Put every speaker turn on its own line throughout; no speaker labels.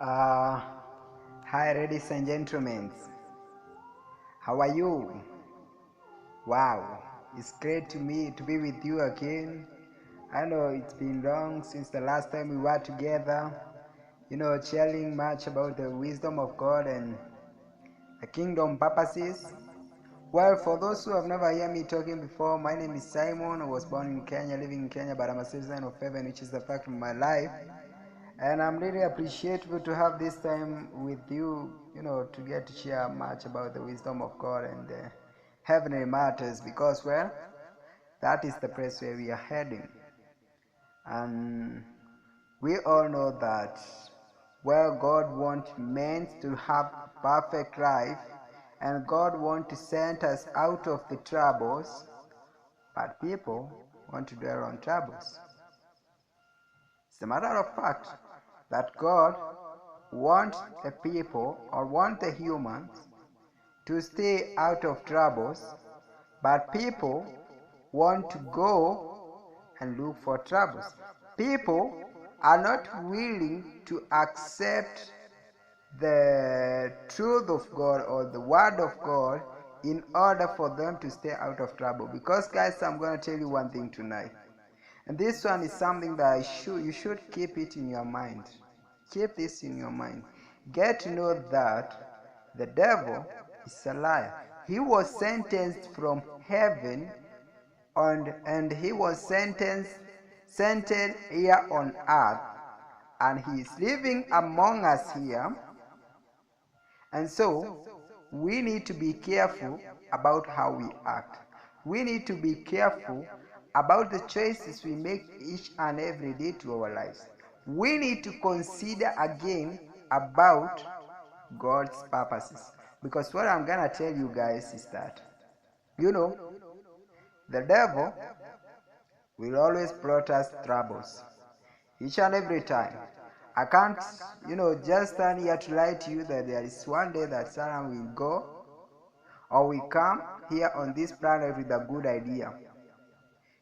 Uh, Hi, ladies and gentlemen. How are you? Wow, it's great to me to be with you again. I know it's been long since the last time we were together, sharing much about the wisdom of God and the kingdom purposes. Well, for those who have never heard me talking before, my name is Simon. I was born in Kenya, living in Kenya, but I'm a citizen of heaven, which is the fact of my life. And I'm really appreciative to have this time with you, to get to share much about the wisdom of God and the heavenly matters because, well, that is the place where we are heading. And we all know that, well, God wants men to have perfect life and God wants to send us out of the troubles, but people want to dwell on troubles. It's a matter of fact that God want the people or want the humans to stay out of troubles, but people want to go and look for troubles. People are not willing to accept the truth of God or the word of God in order for them to stay out of trouble. Because guys, I'm going to tell you one thing tonight. And this one is something that you should keep it in your mind. Keep this in your mind. Get to know that the devil is a liar. He was sentenced from heaven and he was sentenced here on earth, and he is living among us here. And so we need to be careful about how we act. We need to be careful about the choices we make each and every day to our lives. We need to consider again about God's purposes. Because what I'm gonna tell you guys is that, the devil will always brought us troubles each and every time. I can't, just stand here to lie to you that there is one day that Sarah will go or we come here on this planet with a good idea.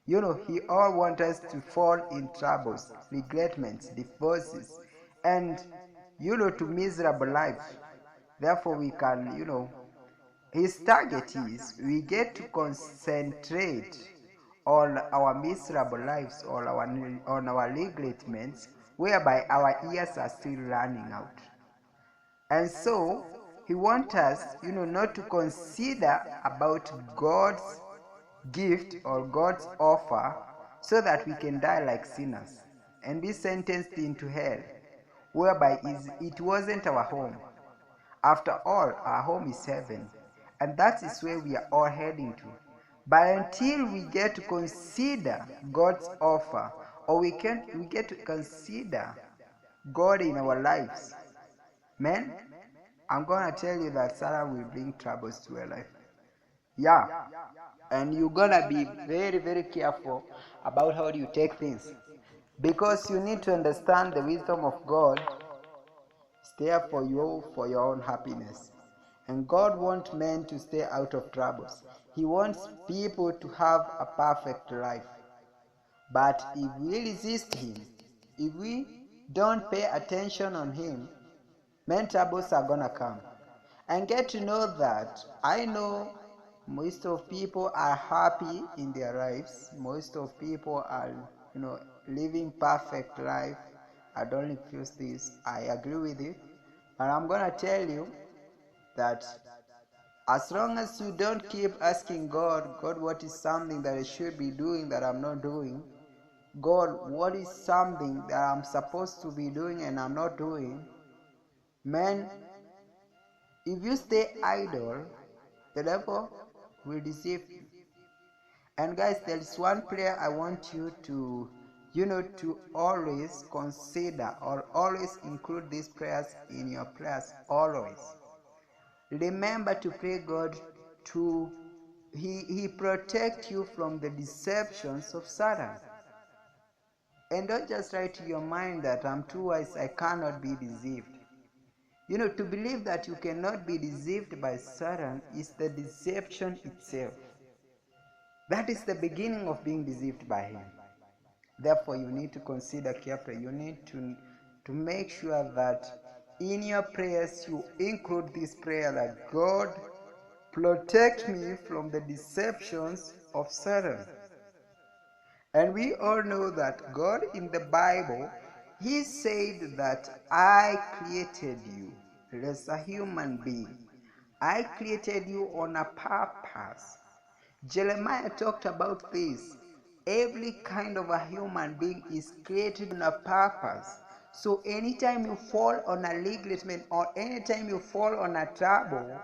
He all wants us to fall in troubles, regretments, divorces, and, to miserable life. Therefore, we can, his target is we get to concentrate on our miserable lives or on our regretments, whereby our years are still running out. And so he wants us, not to consider about God's gift or God's offer so that we can die like sinners and be sentenced into hell, whereby it wasn't our home. After all, our home is heaven, and that is where we are all heading to. But until we get to consider God's offer, or we get to consider God in our lives, man, I'm gonna tell you that Sarah will bring troubles to your life. Yeah, and you're gonna be very, very careful about how you take things, because you need to understand the wisdom of God is there for you for your own happiness. And God wants men to stay out of troubles. He wants people to have a perfect life. But if we resist Him, if we don't pay attention on Him, men troubles are gonna come. And get to know that I know most of people are happy in their lives. Most of people are, living perfect life. I don't refuse this. I agree with it. And I'm gonna tell you that as long as you don't keep asking God, what is something that I should be doing that I'm not doing? God, what is something that I'm supposed to be doing and I'm not doing? Man, if you stay idle, the devil will deceive you. And guys, there is one prayer I want you to, to always consider or always include these prayers in your prayers, always. Remember to pray God to he protect you from the deceptions of Satan. And don't just write to your mind that I'm too wise, I cannot be deceived. To believe that you cannot be deceived by Satan is the deception itself. That is the beginning of being deceived by him. Therefore, you need to consider carefully. You need to make sure that in your prayers you include this prayer that God protect me from the deceptions of Satan. And we all know that God in the Bible, He said that I created you as a human being. I created you on a purpose. Jeremiah talked about this. Every kind of a human being is created on a purpose. So anytime you fall on a ligament or anytime you fall on a trouble,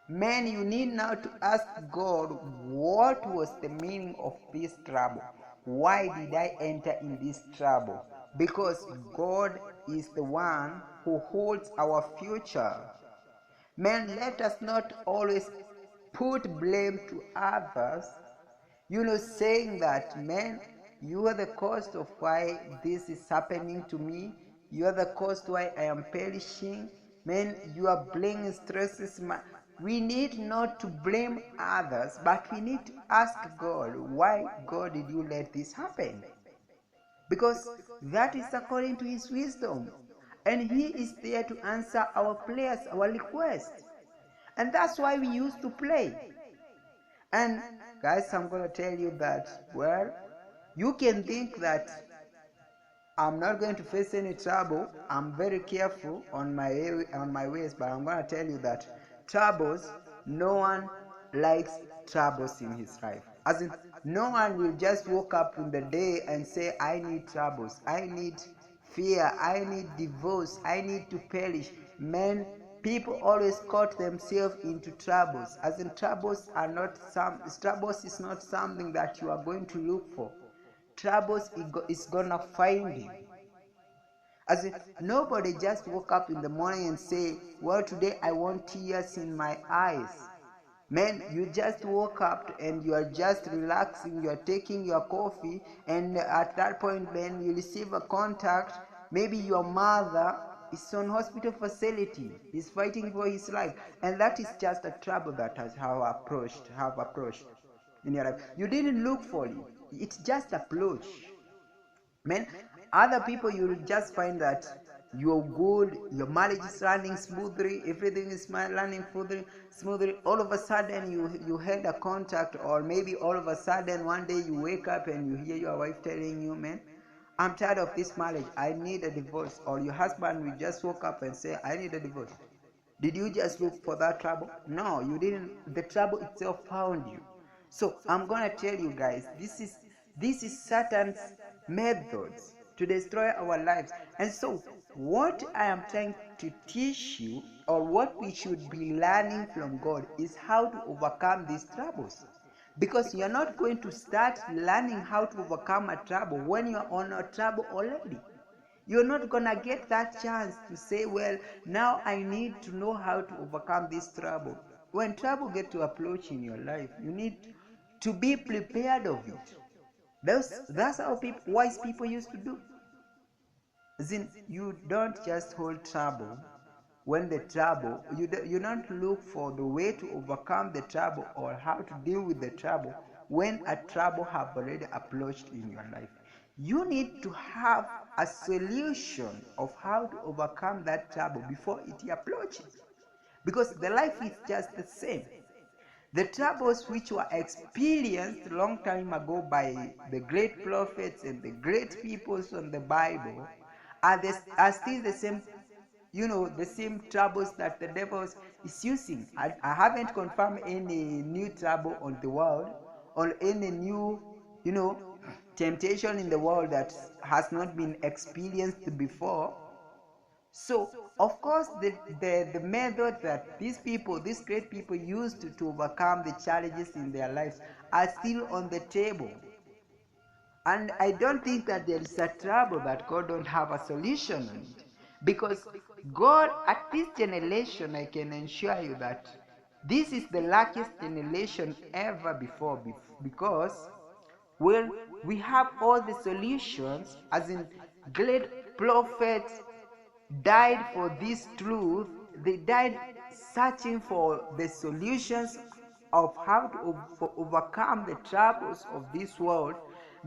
man, you need now to ask God, what was the meaning of this trouble? Why did I enter in this trouble? Because God is the one who holds our future. Man, let us not always put blame to others, saying that, man, you are the cause of why this is happening to me. You are the cause why I am perishing. Man, you are blaming stresses. We need not to blame others, but we need to ask God, why, God, did you let this happen? Because that is according to His wisdom. And He is there to answer our prayers, our requests. And that's why we used to pray. And guys, I'm going to tell you that, well, you can think that I'm not going to face any trouble. I'm very careful on my ways, but I'm going to tell you that troubles, no one likes troubles in his life. As in, no one will just wake up in the day and say, I need troubles, I need fear, I need divorce, I need to perish. Men, people always caught themselves into troubles. As in, troubles is not something that you are going to look for. Troubles is gonna find you. As if nobody just woke up in the morning and say, well, today I want tears in my eyes. Man, you just woke up and you are just relaxing, you are taking your coffee, and at that point, man, you receive a contact. Maybe your mother is on hospital facility, is fighting for his life, and that is just a trouble that have approached in your life. You didn't look for it, it just approached. Man, other people, you'll just find that you're good, your marriage is running smoothly, everything is running smoothly. All of a sudden you had a contact, or maybe all of a sudden one day you wake up and you hear your wife telling you, man, I'm tired of this marriage, I need a divorce. Or your husband will just woke up and say, I need a divorce. Did you just look for that trouble? No, you didn't. The trouble itself found you. So I'm gonna tell you guys, this is Satan's methods to destroy our lives. And so what I am trying to teach you, or what we should be learning from God, is how to overcome these troubles. Because you're not going to start learning how to overcome a trouble when you're on a trouble already. You're not gonna get that chance to say, well, now I need to know how to overcome this trouble. When trouble get to approach in your life, you need to be prepared of it. That's how wise people used to do. As in, you don't just hold trouble when the trouble, you don't look for the way to overcome the trouble or how to deal with the trouble when a trouble have already approached in your life. You need to have a solution of how to overcome that trouble before it approaches. Because the life is just the same. The troubles which were experienced a long time ago by the great prophets and the great peoples on the Bible are still the same, the same troubles that the devil is using. I haven't confirmed any new trouble on the world, or any new, temptation in the world that has not been experienced before. So, of course, the method that these great people used to overcome the challenges in their lives are still on the table. And I don't think that there is a trouble that God don't have a solution on it. Because God, at this generation, I can assure you that this is the luckiest generation ever before. Because, well, we have all the solutions, as in great prophets died for this truth. They died searching for the solutions of how to overcome the troubles of this world,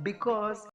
because